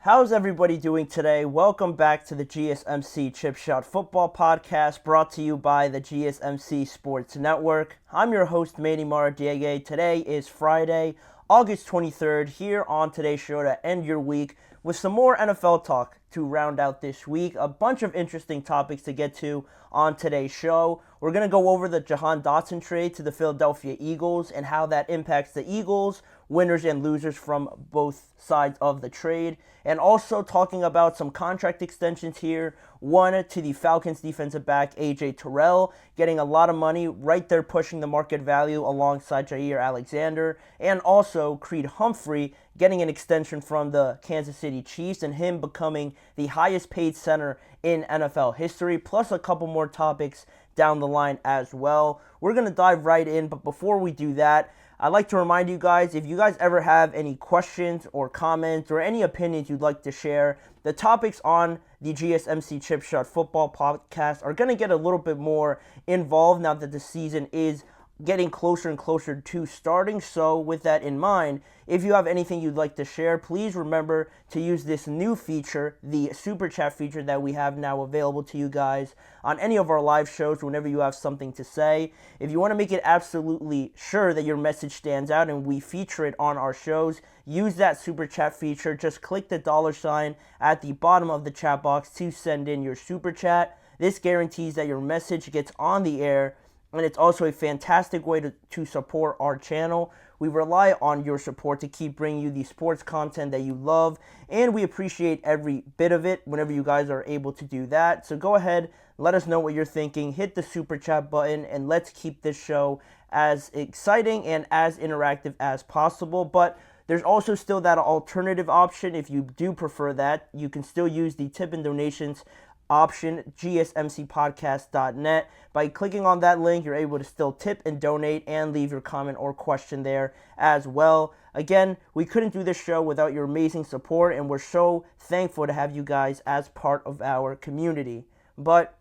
How's everybody doing today? Welcome back to the GSMC Chip Shot Football Podcast brought to you by the GSMC Sports Network. I'm your host, Manny Maradiege. Today is Friday, August 23rd, here on today's show to end your week with some more NFL talk to round out this week. A bunch of interesting topics to get to on today's show. We're going to go over the Jahan Dotson trade to the Philadelphia Eagles and how that impacts the Eagles, winners and losers from both sides of the trade. And also talking about some contract extensions here. One to the Falcons defensive back, A.J. Terrell, getting a lot of money, right there pushing the market value alongside Jair Alexander. And also Creed Humphrey getting an extension from the Kansas City Chiefs and him becoming the highest paid center in NFL history, plus a couple more topics down the line as well. We're going to dive right in, but before we do that, I'd like to remind you guys, if you guys ever have any questions or comments or any opinions you'd like to share, the topics on the GSMC Chip Shot Football Podcast are going to get a little bit more involved now that the season is getting closer and closer to starting. So with that in mind, if you have anything you'd like to share, please remember to use this new feature, the Super Chat feature that we have now available to you guys on any of our live shows whenever you have something to say. If you want to make it absolutely sure that your message stands out and we feature it on our shows, use that Super Chat feature. Just click the $ at the bottom of the chat box to send in your Super Chat. This guarantees that your message gets on the air, and it's also a fantastic way to support our channel. We rely on your support to keep bringing you the sports content that you love, and we appreciate every bit of it whenever you guys are able to do that. So go ahead, let us know what you're thinking, hit the Super Chat button, and let's keep this show as exciting and as interactive as possible. But there's also still that alternative option. If you do prefer that, you can still use the tip and donations option, GSMCpodcast.net. By clicking on that link, you're able to still tip and donate and leave your comment or question there as well. Again, we couldn't do this show without your amazing support, and we're so thankful to have you guys as part of our community. But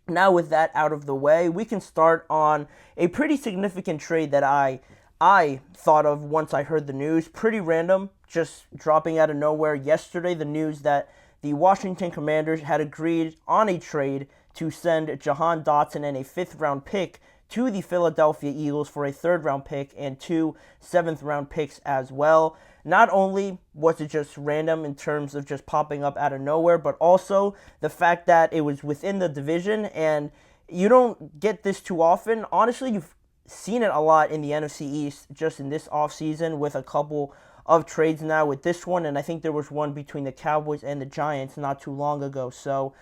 now with that out of the way, we can start on a pretty significant trade that I thought of once I heard the news. Pretty random, just dropping out of nowhere yesterday, the news that the Washington Commanders had agreed on a trade to send Jahan Dotson and a 5th-round pick to the Philadelphia Eagles for a 3rd-round pick and 2 7th-round picks as well. Not only was it just random in terms of just popping up out of nowhere, but also the fact that it was within the division, and you don't get this too often. Honestly, you've seen it a lot in the NFC East just in this offseason with a couple of trades now with this one, and I think there was one between the Cowboys and the Giants not too long ago. So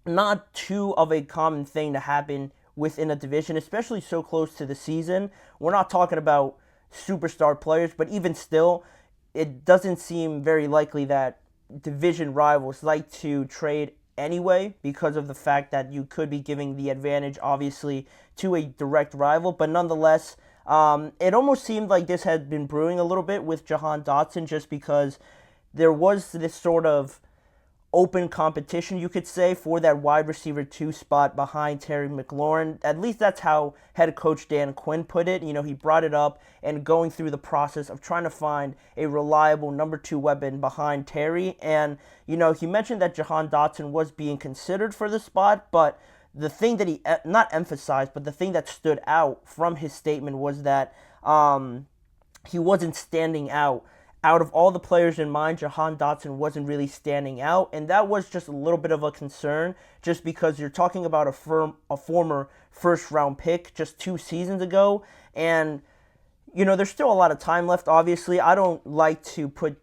not too of a common thing to happen within a division, especially so close to the season. We're not talking about superstar players, but even still, it doesn't seem very likely that division rivals like to trade anyway, because of the fact that you could be giving the advantage, obviously, to a direct rival. But nonetheless, it almost seemed like this had been brewing a little bit with Jahan Dotson, just because there was this sort of open competition, you could say, for that wide receiver 2 spot behind Terry McLaurin. At least that's how head coach Dan Quinn put it. You know, he brought it up and going through the process of trying to find a reliable number 2 weapon behind Terry. And, you know, he mentioned that Jahan Dotson was being considered for the spot, but the thing that he, not emphasized, but the thing that stood out from his statement was that he wasn't standing out. Out of all the players in mind, Jahan Dotson wasn't really standing out, and that was just a little bit of a concern, just because you're talking about a former first-round pick just 2 seasons ago, and, you know, there's still a lot of time left, obviously. I don't like to put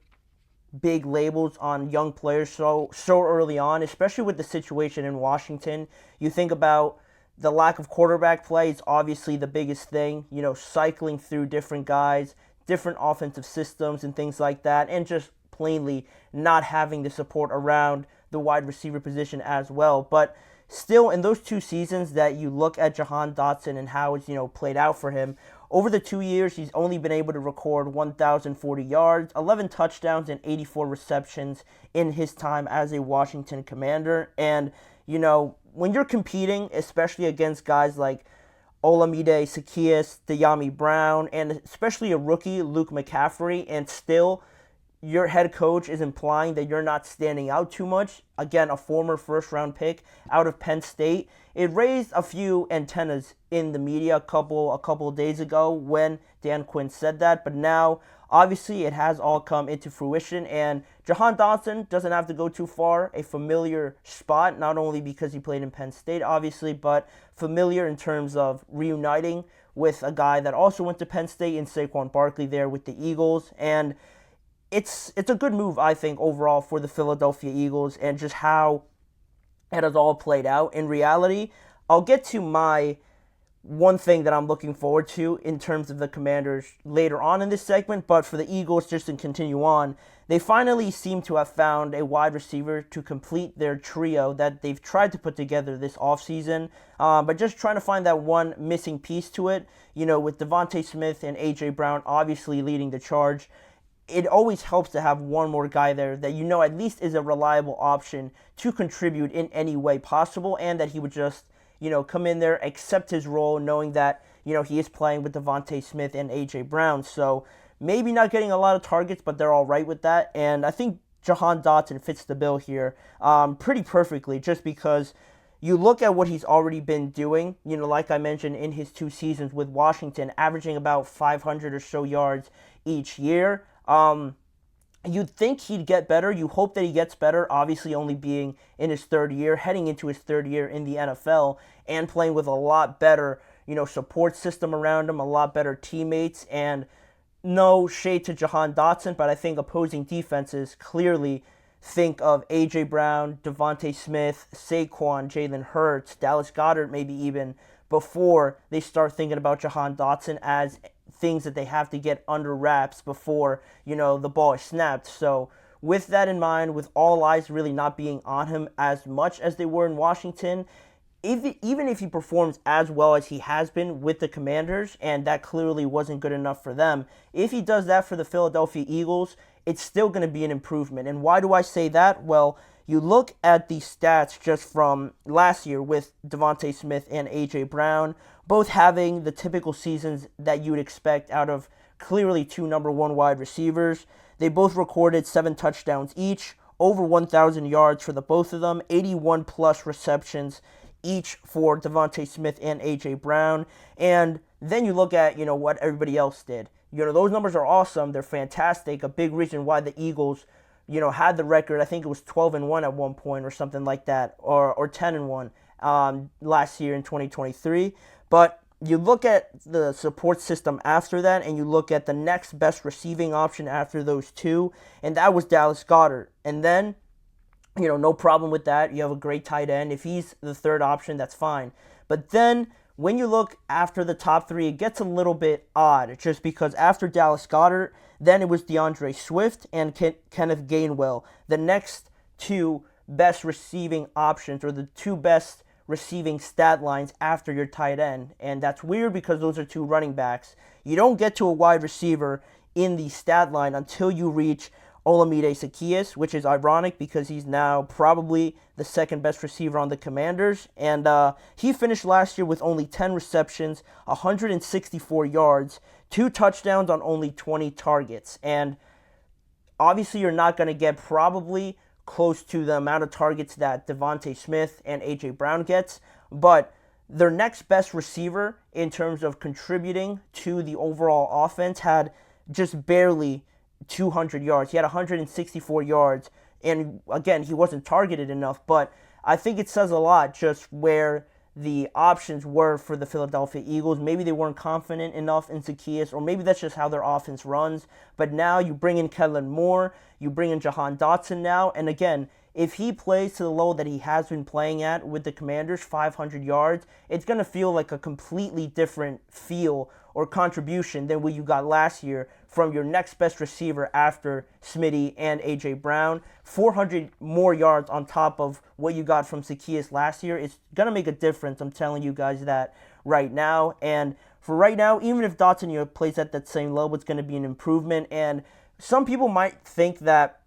big labels on young players so early on, especially with the situation in Washington. You think about the lack of quarterback play is obviously the biggest thing, you know, cycling through different guys, different offensive systems and things like that, and just plainly not having the support around the wide receiver position as well. But still, in those 2 seasons that you look at Jahan Dotson and how it's, you know, played out for him, over the 2 years, he's only been able to record 1,040 yards, 11 touchdowns, and 84 receptions in his time as a Washington Commander. And, you know, when you're competing, especially against guys like Olamide Zaccheaus, De'Ami Brown, and especially a rookie, Luke McCaffrey, and still your head coach is implying that you're not standing out too much, again, a former first-round pick out of Penn State, it raised a few antennas in the media a couple of days ago when Dan Quinn said that. But now, obviously, it has all come into fruition, and Jahan Dotson doesn't have to go too far. A familiar spot, not only because he played in Penn State, obviously, but familiar in terms of reuniting with a guy that also went to Penn State in Saquon Barkley there with the Eagles. And it's a good move, I think, overall for the Philadelphia Eagles and just how it has all played out. In reality, I'll get to my one thing that I'm looking forward to in terms of the Commanders later on in this segment, but for the Eagles, just to continue on, they finally seem to have found a wide receiver to complete their trio that they've tried to put together this offseason, but just trying to find that one missing piece to it, with Devontae Smith and A.J. Brown obviously leading the charge. It always helps to have one more guy there that at least is a reliable option to contribute in any way possible, and that he would just come in there, accept his role, knowing that, he is playing with Devontae Smith and A.J. Brown. So maybe not getting a lot of targets, but they're all right with that. And I think Jahan Dotson fits the bill here pretty perfectly, just because you look at what he's already been doing, like I mentioned in his 2 seasons with Washington, averaging about 500 or so yards each year. You'd think he'd get better. You hope that he gets better, obviously only being in his 3rd year, heading into his 3rd year in the NFL, and playing with a lot better, support system around him, a lot better teammates. And no shade to Jahan Dotson, but I think opposing defenses clearly think of A.J. Brown, Devontae Smith, Saquon, Jalen Hurts, Dallas Goedert maybe even, before they start thinking about Jahan Dotson as things that they have to get under wraps before, the ball is snapped. So with that in mind, with all eyes really not being on him as much as they were in Washington, even if he performs as well as he has been with the Commanders, and that clearly wasn't good enough for them, if he does that for the Philadelphia Eagles, it's still going to be an improvement. And why do I say that? Well, you look at the stats just from last year with Devontae Smith and A.J. Brown, both having the typical seasons that you would expect out of clearly 2 number 1 wide receivers. They both recorded 7 touchdowns each, over 1,000 yards for the both of them, 81 plus receptions each for Devontae Smith and A.J. Brown. And then you look at, what everybody else did. Those numbers are awesome. They're fantastic. A big reason why the Eagles, had the record. I think it was 12-1 at one point or something like that, or 10-1 last year in 2023. But you look at the support system after that, and you look at the next best receiving option after those 2, and that was Dallas Goedert. And then, no problem with that. You have a great tight end. If he's the 3rd option, that's fine. But then when you look after the top 3, it gets a little bit odd, just because after Dallas Goedert, then it was DeAndre Swift and Kenneth Gainwell, the next 2 best receiving options, or the 2 best receiving stat lines after your tight end. And that's weird because those are 2 running backs. You don't get to a wide receiver in the stat line until you reach Olamide Zaccheaus, which is ironic because he's now probably the 2nd best receiver on the Commanders. And he finished last year with only 10 receptions, 164 yards, 2 touchdowns on only 20 targets. And obviously you're not going to get probably close to the amount of targets that Devontae Smith and A.J. Brown gets, but their next best receiver in terms of contributing to the overall offense had just barely 200 yards. He had 164 yards, and again, he wasn't targeted enough, but I think it says a lot just where the options were for the Philadelphia Eagles. Maybe they weren't confident enough in Zaccheaus, or maybe that's just how their offense runs. But now you bring in Kellen Moore, you bring in Jahan Dotson now, and again, if he plays to the level that he has been playing at with the Commanders, 500 yards, it's going to feel like a completely different feel or contribution than what you got last year from your next best receiver after Smitty and A.J. Brown. 400 more yards on top of what you got from Zaccheaus last year. It's going to make a difference. I'm telling you guys that right now. And for right now, even if Dotson plays at that same level, it's going to be an improvement. And some people might think that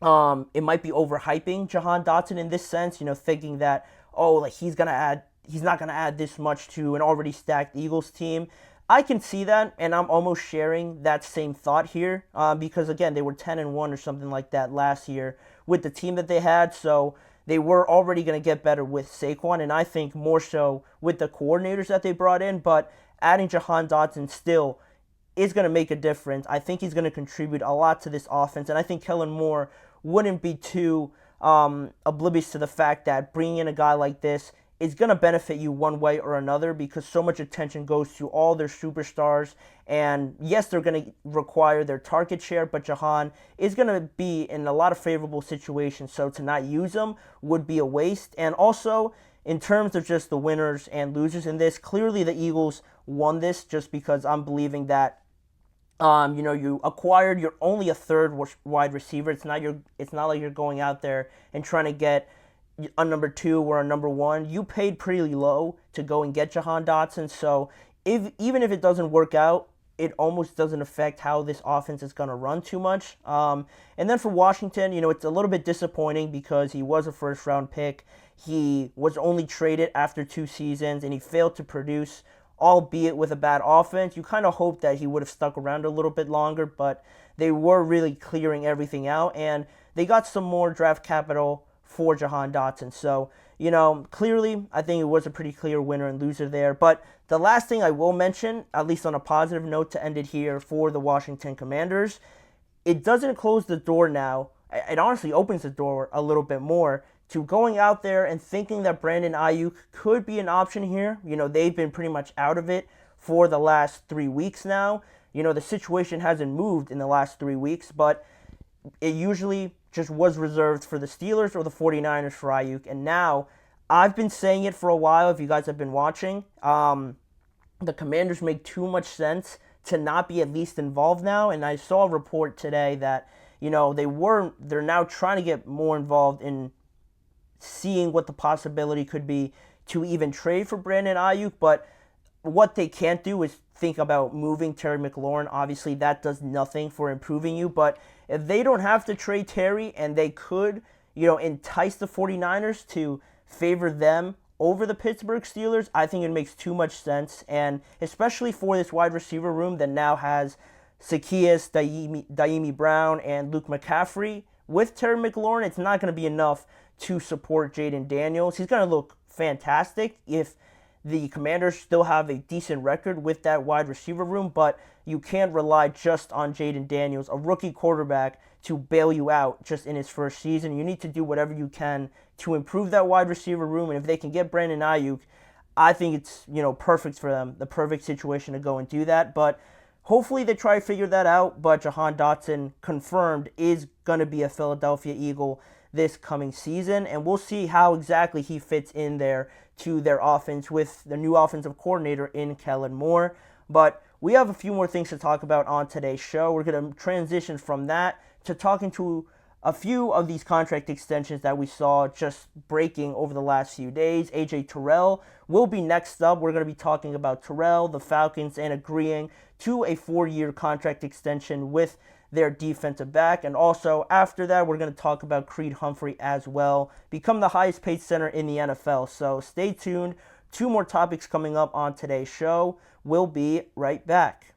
it might be overhyping Jahan Dotson in this sense, thinking that, he's not going to add this much to an already stacked Eagles team. I can see that, and I'm almost sharing that same thought here because, again, they were 10-1 or something like that last year with the team that they had, so they were already going to get better with Saquon, and I think more so with the coordinators that they brought in, but adding Jahan Dotson still is going to make a difference. I think he's going to contribute a lot to this offense, and I think Kellen Moore wouldn't be too oblivious to the fact that bringing in a guy like this is going to benefit you one way or another because so much attention goes to all their superstars. And yes, they're going to require their target share, but Jahan is going to be in a lot of favorable situations. So to not use him would be a waste. And also, in terms of just the winners and losers in this, clearly the Eagles won this just because I'm believing that you acquired you're only a third wide receiver. It's not like you're going out there and trying to get a number 2 or a number 1. You paid pretty low to go and get Jahan Dotson. So even if it doesn't work out, it almost doesn't affect how this offense is going to run too much. And then for Washington, it's a little bit disappointing because he was a first-round pick. He was only traded after 2 seasons, and he failed to produce, albeit with a bad offense. You kind of hope that he would have stuck around a little bit longer, but they were really clearing everything out, and they got some more draft capital for Jahan Dotson. So, clearly, I think it was a pretty clear winner and loser there. But the last thing I will mention, at least on a positive note to end it here for the Washington Commanders, it doesn't close the door now. It honestly opens the door a little bit more to going out there and thinking that Brandon Ayuk could be an option here. They've been pretty much out of it for the last 3 weeks now. The situation hasn't moved in the last 3 weeks, but it usually just was reserved for the Steelers or the 49ers for Ayuk. And now, I've been saying it for a while, if you guys have been watching, the Commanders make too much sense to not be at least involved now. And I saw a report today that, they're now trying to get more involved in seeing what the possibility could be to even trade for Brandon Ayuk. But what they can't do is think about moving Terry McLaurin. Obviously, that does nothing for improving you. But if they don't have to trade Terry and they could, entice the 49ers to favor them over the Pittsburgh Steelers, I think it makes too much sense. And especially for this wide receiver room that now has Zaccheaus, Daimi Brown, and Luke McCaffrey. With Terry McLaurin, it's not going to be enough to support Jaden Daniels. He's going to look fantastic if the Commanders still have a decent record with that wide receiver room, but you can't rely just on Jaden Daniels, a rookie quarterback, to bail you out just in his first season. You need to do whatever you can to improve that wide receiver room, and if they can get Brandon Ayuk, I think it's perfect for them, the perfect situation to go and do that. But hopefully they try to figure that out, but Jahan Dotson confirmed is going to be a Philadelphia Eagle this coming season, and we'll see how exactly he fits in there to their offense with the new offensive coordinator in Kellen Moore. But we have a few more things to talk about on today's show. We're going to transition from that to talking to a few of these contract extensions that we saw just breaking over the last few days. AJ Terrell will be next up. We're going to be talking about Terrell, the Falcons, and agreeing to a 4-year contract extension with their defensive back. And also, after that, we're going to talk about Creed Humphrey as well, become the highest paid center in the NFL. So stay tuned. 2 more topics coming up on today's show. We'll be right back.